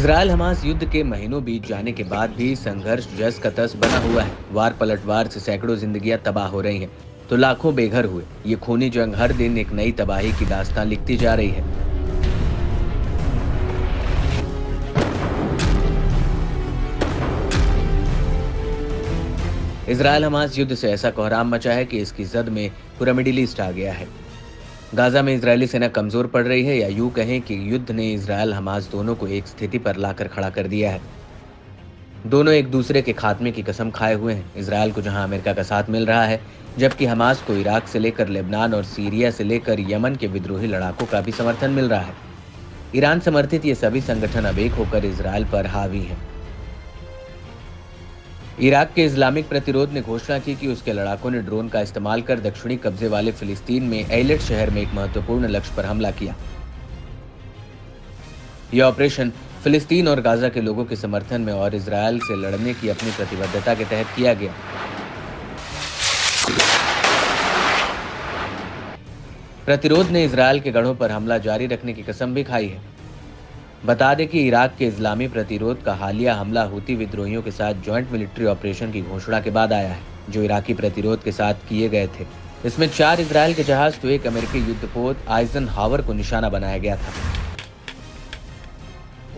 Israel Hamas युद्ध के महीनों बीत जाने के बाद भी संघर्ष जस का तस बना हुआ है। वार पलटवार से सैकड़ों जिंदगियां तबाह हो रही हैं, तो लाखों बेघर हुए। ये खूनी जंग हर दिन एक नई तबाही की दास्तान लिखती जा रही है। इजरायल हमास युद्ध से ऐसा कोहराम मचा है कि इसकी जद में पूरा मिडिल ईस्ट आ गया है। गाजा में इजरायली सेना कमजोर पड़ रही है, या यूं कहें कि युद्ध ने इजरायल हमास दोनों को एक स्थिति पर लाकर खड़ा कर दिया है। दोनों एक दूसरे के खात्मे की कसम खाए हुए हैं। इजरायल को जहां अमेरिका का साथ मिल रहा है, जबकि हमास को इराक से लेकर लेबनान और सीरिया से लेकर यमन के विद्रोही लड़ाकों का भी समर्थन मिल रहा है। ईरान समर्थित ये सभी संगठन अब एक होकर इजरायल पर हावी हैं। इराक के इस्लामिक प्रतिरोध ने घोषणा की कि उसके लड़ाकों ने ड्रोन का इस्तेमाल कर दक्षिणी कब्जे वाले फिलिस्तीन में एलेट शहर में एक महत्वपूर्ण लक्ष्य पर हमला किया। यह ऑपरेशन फिलिस्तीन और गाजा के लोगों के समर्थन में और इजरायल से लड़ने की अपनी प्रतिबद्धता के तहत किया गया। प्रतिरोध ने इजरायल के गढ़ों पर हमला जारी रखने की कसम भी खाई है। बता दें कि इराक के इस्लामी प्रतिरोध का हालिया हमला हूती विद्रोहियों के साथ ज्वाइंट मिलिट्री ऑपरेशन की घोषणा के बाद आया है, जो इराकी प्रतिरोध के साथ किए गए थे। इसमें 4 इजरायल के जहाज तो एक अमेरिकी युद्धपोत आइजनहावर को निशाना बनाया गया था।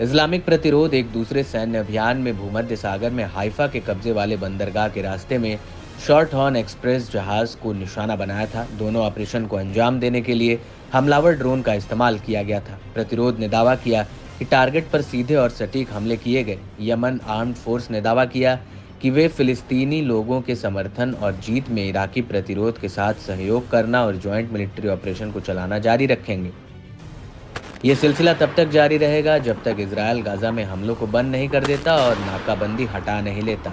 इस्लामिक प्रतिरोध एक दूसरे सैन्य अभियान में भूमध्य सागर में हाइफा के कब्जे वाले बंदरगाह के रास्ते में शॉर्ट हॉर्न एक्सप्रेस जहाज को निशाना बनाया था। दोनों ऑपरेशन को अंजाम देने के लिए हमलावर ड्रोन का इस्तेमाल किया गया था। प्रतिरोध ने दावा किया कि टारगेट पर सीधे और सटीक हमले किए गए। यमन आर्म्ड फोर्स ने दावा किया कि वे फिलिस्तीनी लोगों के समर्थन और जीत में इराकी प्रतिरोध के साथ सहयोग करना और ज्वाइंट मिलिट्री ऑपरेशन को चलाना जारी रखेंगे। ये सिलसिला तब तक जारी रहेगा जब तक इजरायल गाजा में हमलों को बंद नहीं कर देता और नाकाबंदी हटा नहीं लेता।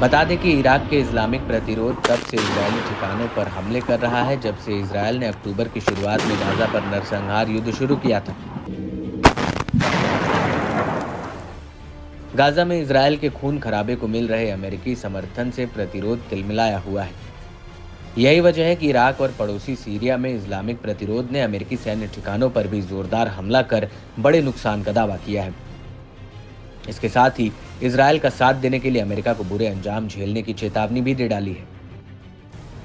बता दें कि इराक के इस्लामिक प्रतिरोध तब से इजरायली ठिकानों पर हमले कर रहा है जब से इजरायल ने अक्टूबर की शुरुआत में गाजा पर नरसंहार युद्ध शुरू किया था। गाजा में इजरायल के खून खराबे को मिल रहे अमेरिकी समर्थन से प्रतिरोध तिलमिलाया हुआ है। यही वजह है कि इराक और पड़ोसी सीरिया में इस्लामिक प्रतिरोध ने अमेरिकी सैन्य ठिकानों पर भी जोरदार हमला कर बड़े नुकसान का दावा किया है। इसके साथ ही इजरायल का साथ देने के लिए अमेरिका को बुरे अंजाम झेलने की चेतावनी भी दे डाली है।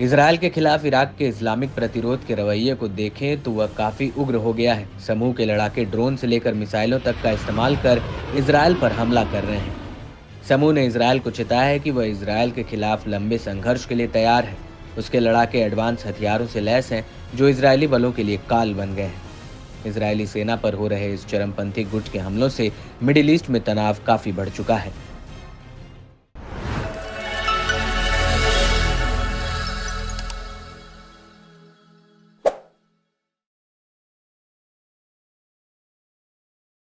इजरायल के खिलाफ इराक के इस्लामिक प्रतिरोध के रवैये को देखें तो वह काफी उग्र हो गया है। समूह के लड़ाके ड्रोन से लेकर मिसाइलों तक का इस्तेमाल कर इजरायल पर हमला कर रहे हैं। समूह ने इजरायल को चेताया है कि वह इजरायल के खिलाफ लंबे संघर्ष के लिए तैयार है। उसके लड़ाके एडवांस हथियारों से लैस हैं जो इजरायली बलों के लिए काल बन गए हैं। इजरायली सेना पर हो रहे इस चरमपंथी गुट के हमलों से मिडिल ईस्ट में तनाव काफी बढ़ चुका है।